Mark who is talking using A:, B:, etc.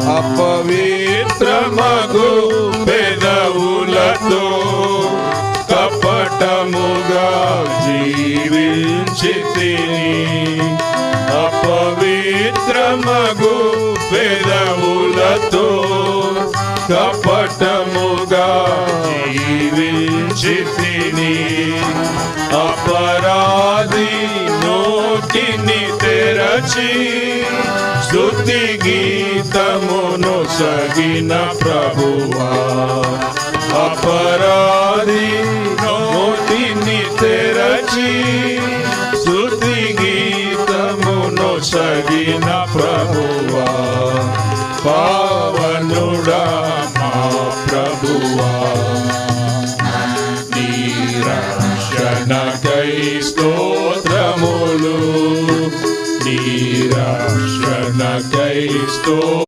A: అపవిత్రమగు పెదవులతో కపటముగా జీవించితిని. అపవిత్రమగు పెదవులతో కపటముగా జీవించితిని. అపరాధి నోటిని తెరచి స్తుతి గీతమును సగిన ప్రభువా. అపరాధి నోటిని తెరచి స్తుతి గీతమును సగిన ప్రభువా. పావనుడా మా ప్రభువా, నీ రక్షణకై స్తోత్రములు, నీ రక్షణకై